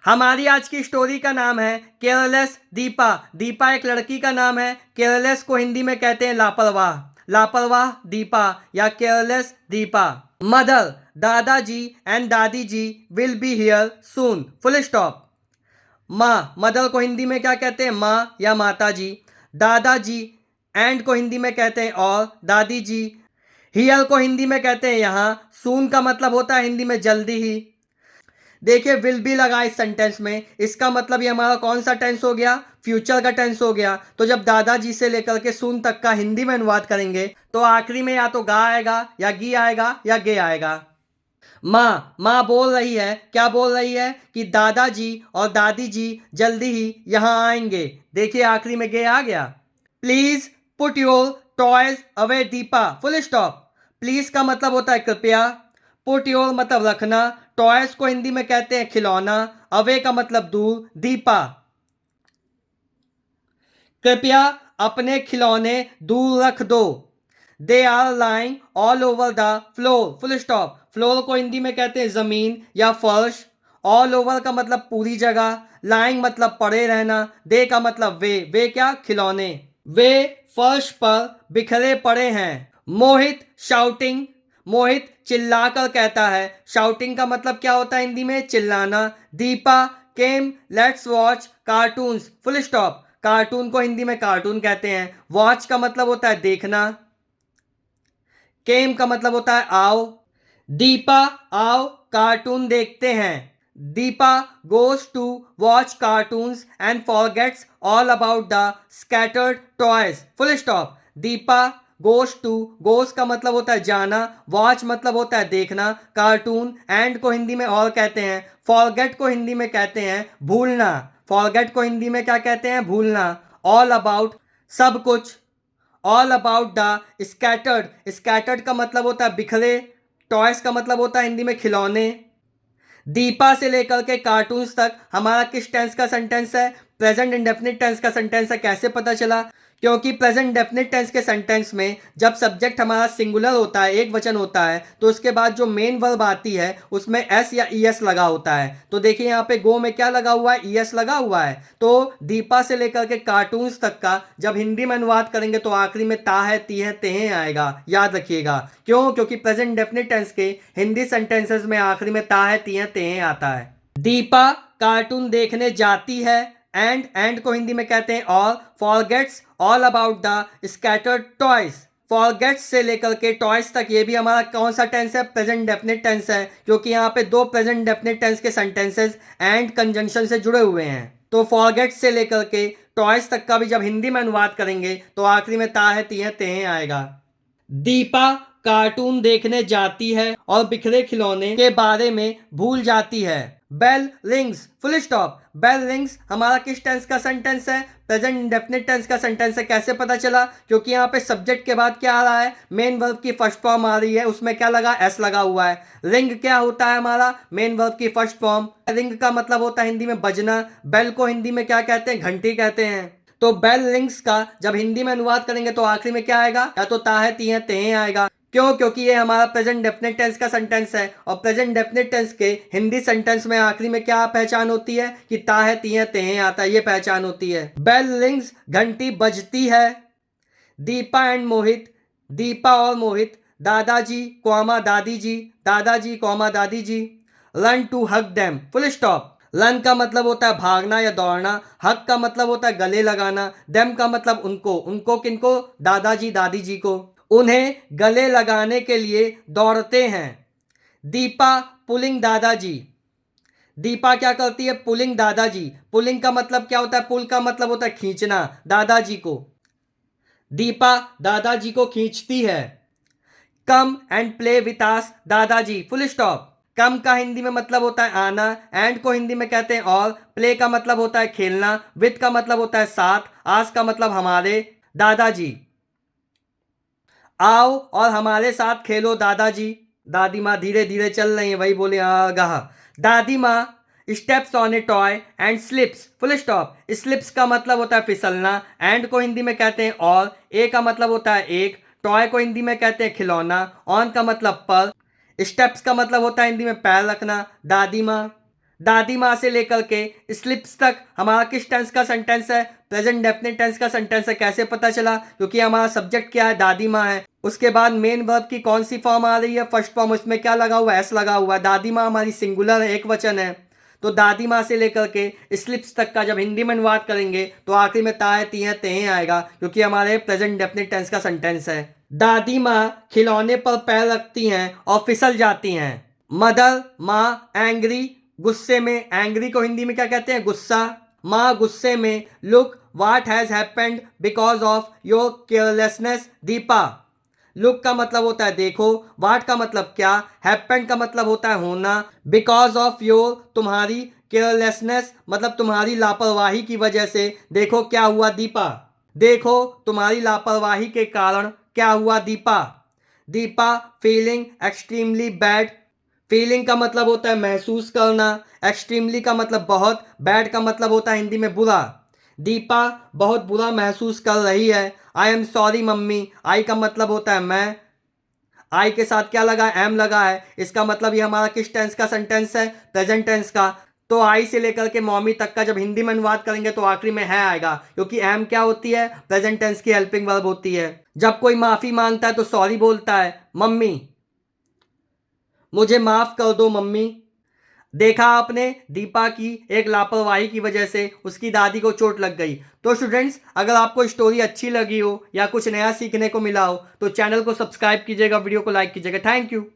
हमारी आज की स्टोरी का नाम है केयरलेस दीपा। दीपा एक लड़की का नाम है। केयरलेस को हिंदी में कहते हैं लापरवाह। लापरवाह दीपा या केयरलेस दीपा। मदर, दादाजी एंड दादी जी will be here soon, full stop. माँ, मदर को हिंदी में क्या कहते हैं? माँ या माता जी। दादाजी एंड को हिंदी में कहते हैं और, दादी जी। हियर को हिंदी में कहते हैं यहाँ। सून का मतलब होता है हिंदी में जल्दी ही। देखिए विल बी लगा इस सेंटेंस में, इसका मतलब ये हमारा कौन सा टेंस हो गया? फ्यूचर का टेंस हो गया। तो जब दादाजी से लेकर के सून तक का हिंदी में अनुवाद करेंगे तो आखिरी में या तो गा आएगा या गी आएगा या गे आएगा। माँ, माँ बोल रही है, क्या बोल रही है? कि दादाजी और दादी जी जल्दी ही यहाँ आएंगे। देखिए आखिरी में गे आ गया। Please put your toys away Deepa, full stop. Please का मतलब होता है कृपया। पुट योर मतलब रखना। टॉयज को हिंदी में कहते हैं खिलौना। अवे का मतलब दूर। दीपा, कृपया अपने खिलौने दूर रख दो। They are lying all over the floor, full stop. Floor को हिंदी में कहते हैं जमीन या फर्श। ऑल ओवर का मतलब पूरी जगह। लाइंग मतलब पड़े रहना। दे का मतलब वे क्या? खिलौने। वे फर्श पर बिखरे पड़े हैं। मोहित शाउटिंग, मोहित चिल्लाकर कहता है। शाउटिंग का मतलब क्या होता है हिंदी में? चिल्लाना। Deepa came let's watch cartoons, full stop. Cartoon को हिंदी में कार्टून कहते हैं। वॉच का मतलब होता है देखना। केम का मतलब होता है आओ। दीपा आओ कार्टून देखते हैं। Deepa goes to watch cartoons and forgets all about the scattered toys, full stop. Deepa goes to, goes का मतलब होता है जाना। वॉच मतलब होता है देखना। कार्टून एंड को हिंदी में और कहते हैं। फॉरगेट को हिंदी में कहते हैं भूलना। फॉरगेट को हिंदी में क्या कहते हैं? भूलना। ऑल अबाउट सब कुछ। All about the scattered, scattered का मतलब होता है बिखरे। टॉयज का मतलब होता है हिंदी में खिलौने। दीपा से लेकर के कार्टून्स तक हमारा किस टेंस का सेंटेंस है? प्रेजेंट इंडेफिनिट टेंस का सेंटेंस है। कैसे पता चला? क्योंकि प्रेजेंट इंडेफिनिट टेंस के सेंटेंस में जब सब्जेक्ट हमारा सिंगुलर होता है, एक वचन होता है, तो उसके बाद जो मेन वर्ब आती है उसमें एस या ई एस लगा होता है। तो देखिए यहाँ पे गो में क्या लगा हुआ है? ई एस लगा हुआ है। तो दीपा से लेकर के कार्टून्स तक का जब हिंदी में अनुवाद करेंगे तो आखिरी में ता है, ती है, ते हैं आएगा। याद रखिएगा। क्यों? क्योंकि प्रेजेंट इंडेफिनिट टेंस के हिंदी सेंटेंसेस में आखिरी में ता है, ती है, ते हैं आता है। दीपा कार्टून देखने जाती है। एंड को हिंदी में कहते हैं और। Forgets all about the scattered toys. Forgets से लेकर के टॉयज तक ये भी हमारा कौन सा टेंस है? प्रेजेंट डेफिनेट टेंस है। क्योंकि यहाँ पे दो प्रेजेंट डेफिनेट टेंस के सेंटेंसेस एंड कंजंक्शन से जुड़े हुए हैं। तो फॉरगेट्स से लेकर के टॉयज तक का भी जब हिंदी में अनुवाद करेंगे तो आखिरी में ता है, ती है, ते हैं आएगा। दीपा कार्टून देखने जाती है और बिखरे खिलौने के बारे में भूल जाती है। Bell rings, full stop. Bell rings हमारा किस टेंस का सेंटेंस है? प्रेजेंट इंडेफिनिट टेंस का सेंटेंस है। कैसे पता चला? क्योंकि यहाँ पे सब्जेक्ट के बाद क्या आ रहा है? मेन वर्ब की फर्स्ट फॉर्म आ रही है, उसमें क्या लगा? एस लगा हुआ है। रिंग क्या होता है हमारा? मेन वर्ब की फर्स्ट फॉर्म। रिंग का मतलब होता है हिंदी में बजना। बेल को हिंदी में क्या कहते हैं? घंटी कहते हैं। तो बेल रिंग्स का जब हिंदी में अनुवाद करेंगे तो आखिरी में क्या आएगा? या तो ता है, ती है, ते हैं आएगा। क्यों? क्योंकि ये हमारा प्रेजेंट डेफिनेट टेंस का सेंटेंस है और प्रेजेंट डेफिनेट टेंस के हिंदी सेंटेंस में आखिरी में क्या पहचान होती है? कि ता है, ती है, ते हैं आता है। ये पहचान होती है। बेल रिंग्स, घंटी बजती है। दीपा एंड मोहित, दीपा और मोहित, दादाजी कॉमा दादी जी, दादाजी कॉमा दादी जी, run to hug them, full stop. Run का मतलब होता है भागना या दौड़ना। हक का मतलब होता है गले लगाना। देम का मतलब उनको, उनको किनको? दादाजी दादी जी को। उन्हें गले लगाने के लिए दौड़ते हैं। दीपा पुलिंग दादाजी, दीपा क्या करती है? पुलिंग दादाजी। पुलिंग का मतलब क्या होता है? पुल का मतलब होता है खींचना, दादाजी को। दीपा दादाजी को खींचती है। Come and play with us दादाजी, फुल स्टॉप। कम का हिंदी में मतलब होता है आना। एंड को हिंदी में कहते हैं और। प्ले का मतलब होता है खेलना। विथ का मतलब होता है साथ। आस का मतलब हमारे। दादाजी आओ और हमारे साथ खेलो दादाजी। दादी माँ धीरे धीरे चल रही है, वही बोले आगाह। दादी माँ steps on A toy and slips, full stop. Slips का मतलब होता है फिसलना। एंड को हिंदी में कहते हैं और। ए का मतलब होता है एक। टॉय को हिंदी में कहते हैं खिलौना। ऑन का मतलब पर। स्टेप्स का मतलब होता है हिंदी में पैर रखना। दादी माँ दादी माँ से लेकर के स्लिप्स तक हमारा किस टेंस का सेंटेंस है? प्रेजेंट डेफिनेट टेंस का सेंटेंस है। कैसे पता चला? क्योंकि हमारा सब्जेक्ट क्या है? दादी माँ है। उसके बाद मेन वर्ब की कौन सी फॉर्म आ रही है? First form. उसमें क्या लगा हुआ है? एस लगा हुआ है। दादी माँ हमारी सिंगुलर है, एक वचन है। तो दादी माँ से लेकर के स्लिप्स तक का जब हिंदी में अनुवाद करेंगे तो आखिरी में ताए तीहे तेहे आएगा, क्योंकि हमारे प्रेजेंट डेफिनेट टेंस का सेंटेंस है। दादी माँ खिलौने पर पैर रखती हैं और फिसल जाती हैं। मदर माँ एंग्री, गुस्से में। एंग्री को हिंदी में क्या कहते हैं? गुस्सा। माँ गुस्से में। Look what has happened because of your carelessness Deepa. Look का मतलब होता है देखो, वाट का मतलब क्या, हैपेंड का मतलब होता है होना, बिकॉज ऑफ योर तुम्हारी, केयरलेसनेस मतलब तुम्हारी लापरवाही की वजह से, देखो क्या हुआ दीपा। देखो तुम्हारी लापरवाही के कारण क्या हुआ Deepa. Deepa feeling extremely bad. Feeling का मतलब होता है महसूस करना, एक्सट्रीमली का मतलब बहुत, बैड का मतलब होता है हिंदी में बुरा। दीपा बहुत बुरा महसूस कर रही है। I am sorry mummy. I का मतलब होता है मैं। आई के साथ क्या लगा है? एम लगा है। इसका मतलब ये हमारा किस टेंस का सेंटेंस है? प्रेजेंट टेंस का। तो आई से लेकर के मॉमी तक का जब हिंदी में अनुवाद करेंगे तो आखिरी में है आएगा, क्योंकि एम क्या होती है? प्रेजेंट टेंस की हेल्पिंग वर्ब होती है। जब कोई माफी मांगता है तो सॉरी बोलता है, मम्मी मुझे माफ कर दो मम्मी। देखा आपने, दीपा की एक लापरवाही की वजह से उसकी दादी को चोट लग गई। तो स्टूडेंट्स, अगर आपको स्टोरी अच्छी लगी हो या कुछ नया सीखने को मिला हो तो चैनल को सब्सक्राइब कीजिएगा, वीडियो को लाइक कीजिएगा। Thank you.